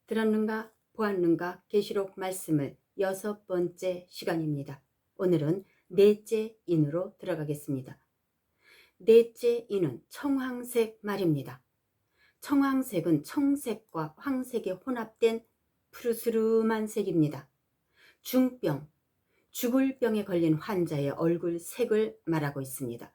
들었는가 보았는가 계시록 말씀을 6번째 시간입니다. 오늘은 넷째 인으로 들어가겠습니다. 넷째 인은 청황색 말입니다. 청황색은 청색과 황색이 혼합된 푸르스름한 색입니다. 중병, 죽을 병에 걸린 환자의 얼굴 색을 말하고 있습니다.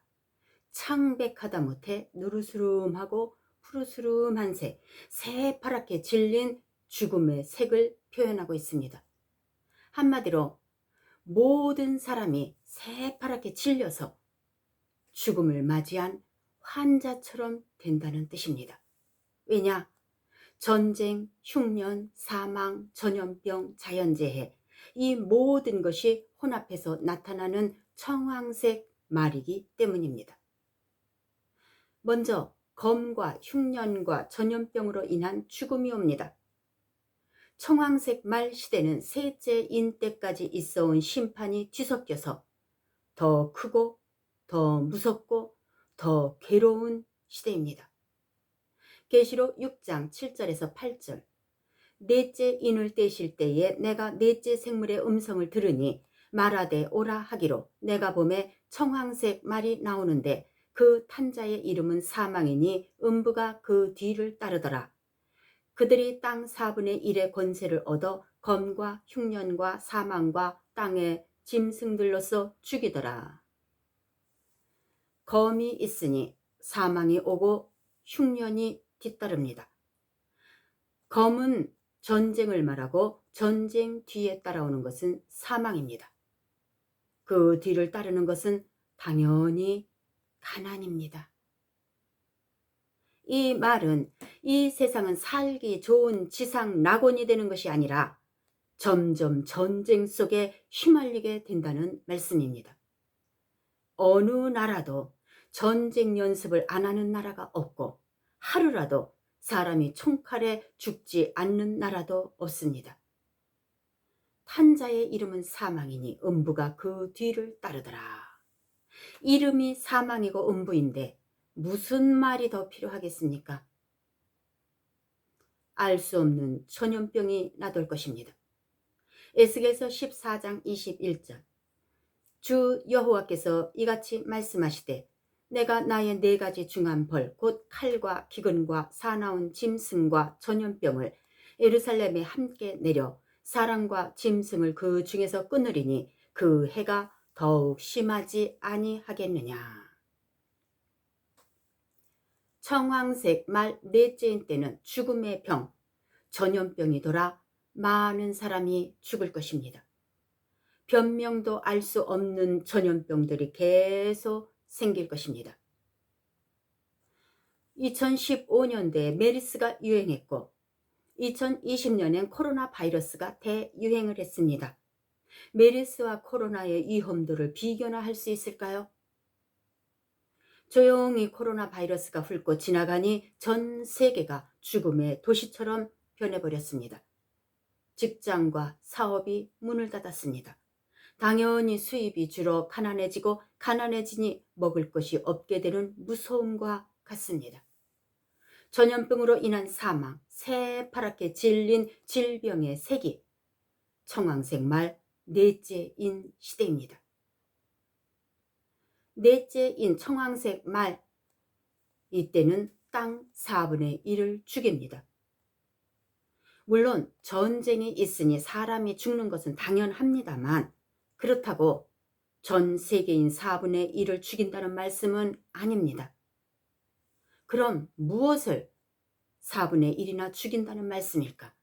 창백하다 못해 누르스름하고 푸르스름한 색, 새파랗게 질린 죽음의 색을 표현하고 있습니다. 한마디로 모든 사람이 새파랗게 질려서 죽음을 맞이한 환자처럼 된다는 뜻입니다. 왜냐? 전쟁, 흉년, 사망, 전염병, 자연재해, 이 모든 것이 혼합해서 나타나는 청황색 말이기 때문입니다. 먼저 검과 흉년과 전염병으로 인한 죽음이 옵니다. 청황색 말 시대는 셋째 인 때까지 있어온 심판이 뒤섞여서 더 크고 더 무섭고 더 괴로운 시대입니다. 계시록 6장 7절에서 8절, 넷째 인을 떼실 때에 내가 넷째 생물의 음성을 들으니 말하되 오라 하기로 내가 보매 청황색 말이 나오는데 그 탄자의 이름은 사망이니 음부가 그 뒤를 따르더라. 그들이 땅 4분의 1의 권세를 얻어 검과 흉년과 사망과 땅의 짐승들로서 죽이더라. 검이 있으니 사망이 오고 흉년이 뒤따릅니다. 검은 전쟁을 말하고 전쟁 뒤에 따라오는 것은 사망입니다. 그 뒤를 따르는 것은 당연히 가난입니다. 이 말은 이 세상은 살기 좋은 지상 낙원이 되는 것이 아니라 점점 전쟁 속에 휘말리게 된다는 말씀입니다. 어느 나라도 전쟁 연습을 안 하는 나라가 없고 하루라도 사람이 총칼에 죽지 않는 나라도 없습니다. 탄자의 이름은 사망이니 음부가 그 뒤를 따르더라. 이름이 사망이고 음부인데 무슨 말이 더 필요하겠습니까? 알 수 없는 전염병이 나돌 것입니다. 에스겔서 14장 21절, 주 여호와께서 이같이 말씀하시되 내가 나의 4가지 중한 벌 곧 칼과 기근과 사나운 짐승과 전염병을 예루살렘에 함께 내려 사람과 짐승을 그 중에서 끊으리니 그 해가 더욱 심하지 아니하겠느냐. 청황색 말 넷째인 때는 죽음의 병, 전염병이 돌아 많은 사람이 죽을 것입니다. 변명도 알 수 없는 전염병들이 계속 생길 것입니다. 2015년대에 메르스가 유행했고 2020년엔 코로나 바이러스가 대유행을 했습니다. 메르스와 코로나의 위험도를 비교나 할 수 있을까요? 조용히 코로나 바이러스가 훑고 지나가니 전 세계가 죽음의 도시처럼 변해버렸습니다. 직장과 사업이 문을 닫았습니다. 당연히 수입이 줄어 가난해지고 가난해지니 먹을 것이 없게 되는 무서움과 같습니다. 전염병으로 인한 사망, 새파랗게 질린 질병의 색이 청황색 말 넷째인 시대입니다. 넷째인 청황색 말, 이때는 땅 4분의 1을 죽입니다. 물론 전쟁이 있으니 사람이 죽는 것은 당연합니다만 그렇다고 전 세계인 4분의 1을 죽인다는 말씀은 아닙니다. 그럼 무엇을 4분의 1이나 죽인다는 말씀일까?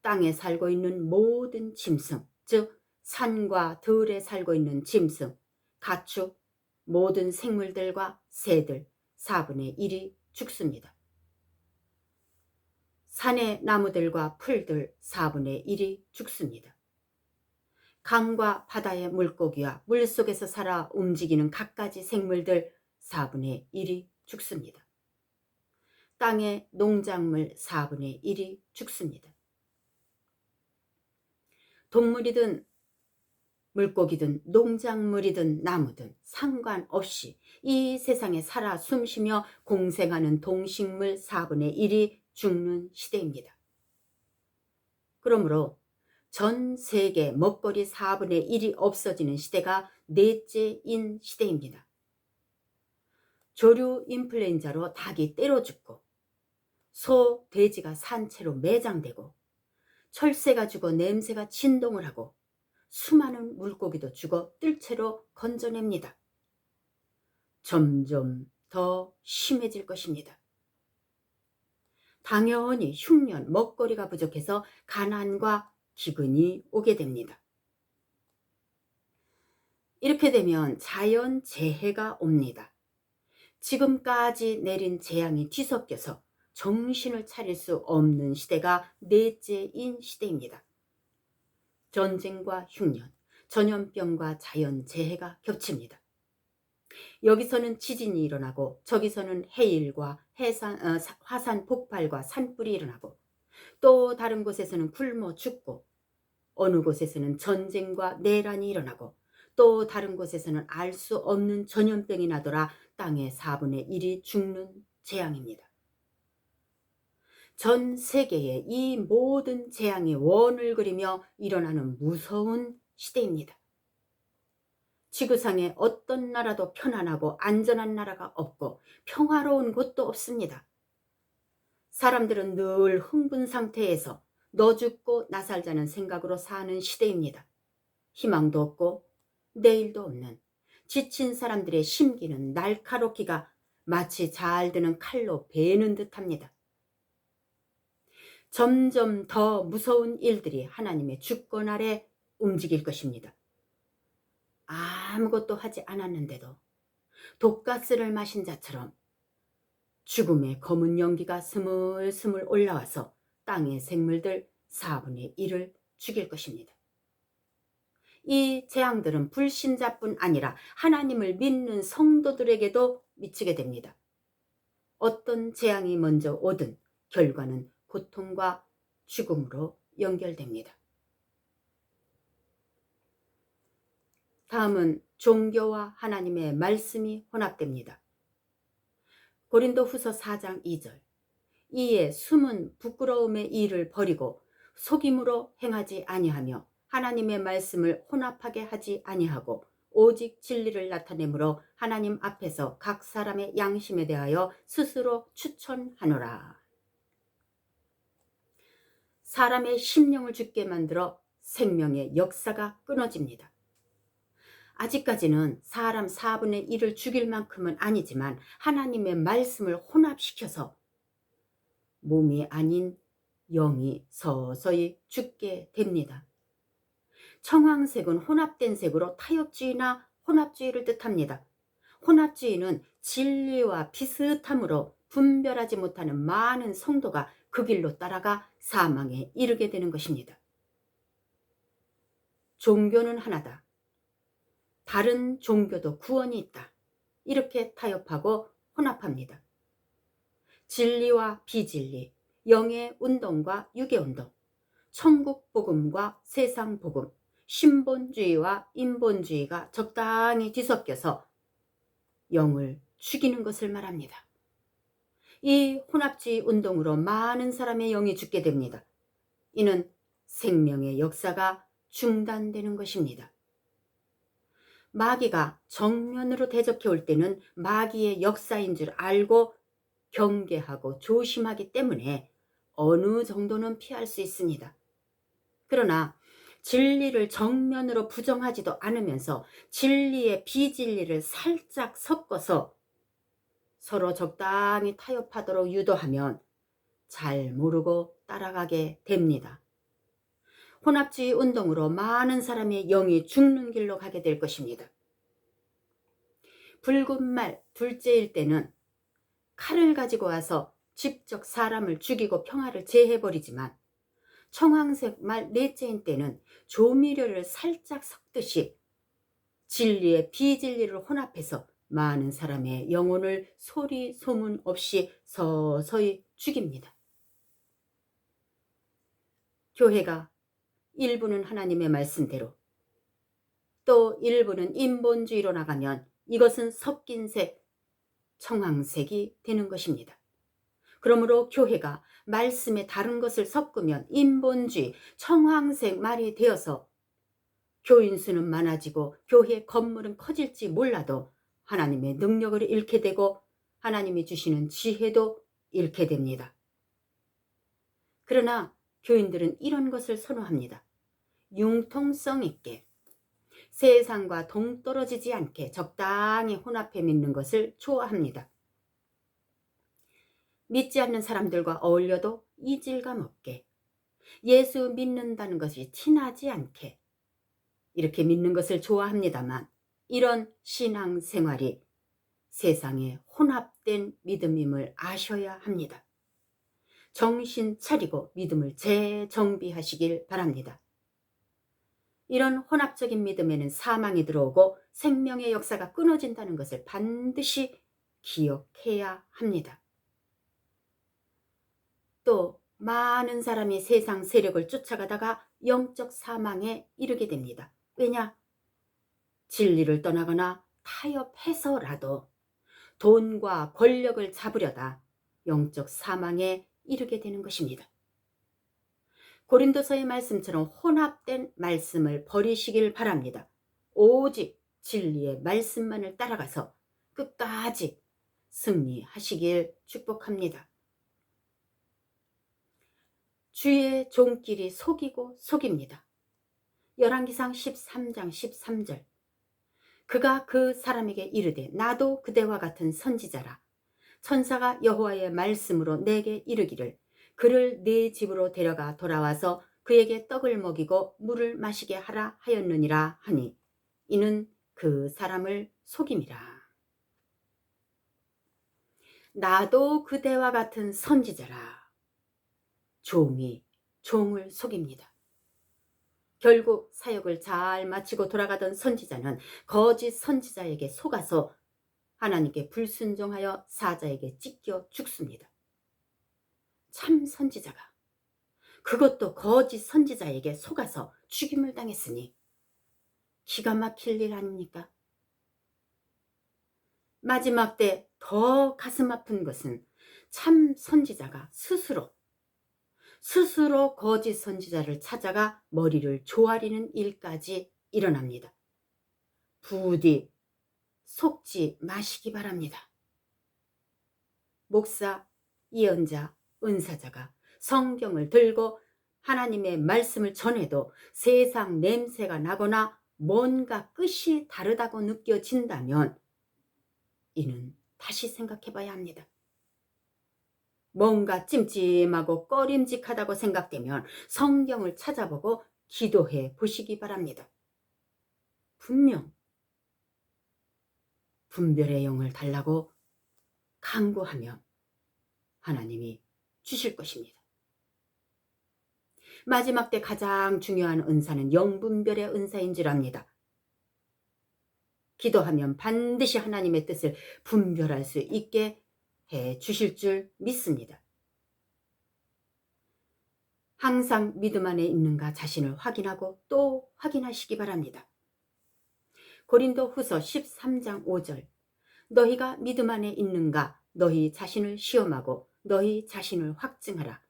땅에 살고 있는 모든 짐승, 즉 산과 들에 살고 있는 짐승, 가축, 모든 생물들과 새들 4분의 1이 죽습니다. 산의 나무들과 풀들 4분의 1이 죽습니다. 강과 바다의 물고기와 물속에서 살아 움직이는 갖가지 생물들 4분의 1이 죽습니다. 땅의 농작물 4분의 1이 죽습니다. 동물이든 물고기든 농작물이든 나무든 상관없이 이 세상에 살아 숨쉬며 공생하는 동식물 4분의 1이 죽는 시대입니다. 그러므로 전 세계 먹거리 4분의 1이 없어지는 시대가 넷째인 시대입니다. 조류 인플루엔자로 닭이 때려 죽고, 소, 돼지가 산채로 매장되고, 철새가 죽어 냄새가 진동을 하고, 수많은 물고기도 죽어 뜰채로 건져냅니다. 점점 더 심해질 것입니다. 당연히 흉년, 먹거리가 부족해서 가난과 기근이 오게 됩니다. 이렇게 되면 자연재해가 옵니다. 지금까지 내린 재앙이 뒤섞여서 정신을 차릴 수 없는 시대가 넷째인 시대입니다. 전쟁과 흉년, 전염병과 자연재해가 겹칩니다. 여기서는 지진이 일어나고 저기서는 해일과 화산 폭발과 산불이 일어나고, 또 다른 곳에서는 굶어 죽고, 어느 곳에서는 전쟁과 내란이 일어나고, 또 다른 곳에서는 알 수 없는 전염병이 나더라 땅의 4분의 1이 죽는 재앙입니다. 전 세계에 이 모든 재앙의 원을 그리며 일어나는 무서운 시대입니다. 지구상에 어떤 나라도 편안하고 안전한 나라가 없고 평화로운 곳도 없습니다. 사람들은 늘 흥분 상태에서 너 죽고 나 살자는 생각으로 사는 시대입니다. 희망도 없고 내일도 없는 지친 사람들의 심기는 날카롭기가 마치 잘 드는 칼로 베는 듯합니다. 점점 더 무서운 일들이 하나님의 주권 아래 움직일 것입니다. 아무것도 하지 않았는데도 독가스를 마신 자처럼 죽음의 검은 연기가 스물스물 올라와서 땅의 생물들 4분의 1을 죽일 것입니다. 이 재앙들은 불신자뿐 아니라 하나님을 믿는 성도들에게도 미치게 됩니다. 어떤 재앙이 먼저 오든 결과는 고통과 죽음으로 연결됩니다. 다음은 종교와 하나님의 말씀이 혼합됩니다. 고린도후서 4장 2절. 이에 숨은 부끄러움의 일을 버리고 속임으로 행하지 아니하며 하나님의 말씀을 혼합하게 하지 아니하고 오직 진리를 나타내므로 하나님 앞에서 각 사람의 양심에 대하여 스스로 추천하노라. 사람의 심령을 죽게 만들어 생명의 역사가 끊어집니다. 아직까지는 사람 4분의 1을 죽일 만큼은 아니지만 하나님의 말씀을 혼합시켜서 몸이 아닌 영이 서서히 죽게 됩니다. 청황색은 혼합된 색으로 타협주의나 혼합주의를 뜻합니다. 혼합주의는 진리와 비슷함으로 분별하지 못하는 많은 성도가 그 길로 따라가 사망에 이르게 되는 것입니다. 종교는 하나다. 다른 종교도 구원이 있다. 이렇게 타협하고 혼합합니다. 진리와 비진리, 영의 운동과 육의 운동, 천국 복음과 세상 복음, 신본주의와 인본주의가 적당히 뒤섞여서 영을 죽이는 것을 말합니다. 이 혼합주의 운동으로 많은 사람의 영이 죽게 됩니다. 이는 생명의 역사가 중단되는 것입니다. 마귀가 정면으로 대적해 올 때는 마귀의 역사인 줄 알고 경계하고 조심하기 때문에 어느 정도는 피할 수 있습니다. 그러나 진리를 정면으로 부정하지도 않으면서 진리의 비진리를 살짝 섞어서 서로 적당히 타협하도록 유도하면 잘 모르고 따라가게 됩니다. 혼합주의 운동으로 많은 사람의 영이 죽는 길로 가게 될 것입니다. 붉은 말 둘째일 때는 칼을 가지고 와서 직접 사람을 죽이고 평화를 제해버리지만, 청황색 말 넷째인 때는 조미료를 살짝 섞듯이 진리의 비진리를 혼합해서 많은 사람의 영혼을 소리 소문 없이 서서히 죽입니다. 교회가 일부는 하나님의 말씀대로 또 일부는 인본주의로 나가면 이것은 섞인 색, 청황색이 되는 것입니다. 그러므로 교회가 말씀에 다른 것을 섞으면 인본주의, 청황색 말이 되어서 교인 수는 많아지고 교회 건물은 커질지 몰라도 하나님의 능력을 잃게 되고 하나님이 주시는 지혜도 잃게 됩니다. 그러나 교인들은 이런 것을 선호합니다. 융통성 있게, 세상과 동떨어지지 않게 적당히 혼합해 믿는 것을 좋아합니다. 믿지 않는 사람들과 어울려도 이질감 없게, 예수 믿는다는 것이 티나지 않게 이렇게 믿는 것을 좋아합니다만, 이런 신앙생활이 세상에 혼합된 믿음임을 아셔야 합니다. 정신 차리고 믿음을 재정비하시길 바랍니다. 이런 혼합적인 믿음에는 사망이 들어오고 생명의 역사가 끊어진다는 것을 반드시 기억해야 합니다. 또 많은 사람이 세상 세력을 쫓아가다가 영적 사망에 이르게 됩니다. 왜냐? 진리를 떠나거나 타협해서라도 돈과 권력을 잡으려다 영적 사망에 이르게 되는 것입니다. 고린도서의 말씀처럼 혼합된 말씀을 버리시길 바랍니다. 오직 진리의 말씀만을 따라가서 끝까지 승리하시길 축복합니다. 주의 종끼리 속이고 속입니다. 열왕기상 13장 13절. 그가 그 사람에게 이르되 나도 그대와 같은 선지자라. 천사가 여호와의 말씀으로 내게 이르기를 그를 네 집으로 데려가 돌아와서 그에게 떡을 먹이고 물을 마시게 하라 하였느니라 하니 이는 그 사람을 속임이라. 나도 그대와 같은 선지자라. 종이 종을 속입니다. 결국 사역을 잘 마치고 돌아가던 선지자는 거짓 선지자에게 속아서 하나님께 불순종하여 사자에게 찢겨 죽습니다. 참 선지자가 그것도 거짓 선지자에게 속아서 죽임을 당했으니 기가 막힐 일 아닙니까? 마지막 때 더 가슴 아픈 것은 참 선지자가 스스로 거짓 선지자를 찾아가 머리를 조아리는 일까지 일어납니다. 부디 속지 마시기 바랍니다. 목사, 예언자, 은사자가 성경을 들고 하나님의 말씀을 전해도 세상 냄새가 나거나 뭔가 끝이 다르다고 느껴진다면 이는 다시 생각해 봐야 합니다. 뭔가 찜찜하고 꺼림직하다고 생각되면 성경을 찾아보고 기도해 보시기 바랍니다. 분명 분별의 영을 달라고 간구하면 하나님이 주실 것입니다. 마지막 때 가장 중요한 은사는 영분별의 은사인 줄 압니다. 기도하면 반드시 하나님의 뜻을 분별할 수 있게 해 주실 줄 믿습니다. 항상 믿음 안에 있는가 자신을 확인하고 또 확인하시기 바랍니다. 고린도 후서 13장 5절. 너희가 믿음 안에 있는가 너희 자신을 시험하고 너희 자신을 확증하라.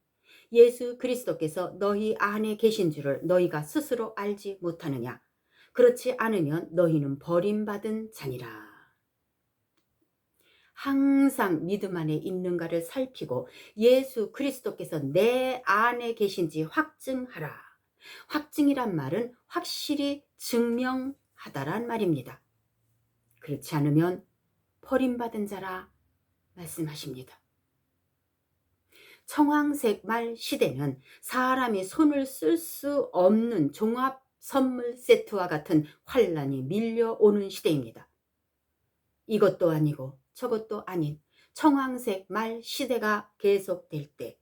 예수 그리스도께서 너희 안에 계신 줄을 너희가 스스로 알지 못하느냐. 그렇지 않으면 너희는 버림받은 자니라. 항상 믿음 안에 있는가를 살피고 예수 그리스도께서 내 안에 계신지 확증하라. 확증이란 말은 확실히 증명하다란 말입니다. 그렇지 않으면 버림받은 자라 말씀하십니다. 청황색 말 시대는 사람이 손을 쓸 수 없는 종합 선물 세트와 같은 환란이 밀려오는 시대입니다. 이것도 아니고 저것도 아닌 청황색 말 시대가 계속될 때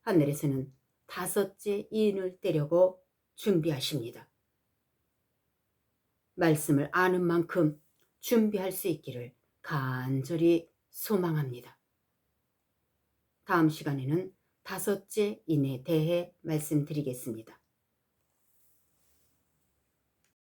하늘에서는 다섯째 인을 떼려고 준비하십니다. 말씀을 아는 만큼 준비할 수 있기를 간절히 소망합니다. 다음 시간에는 다섯째 인에 대해 말씀드리겠습니다.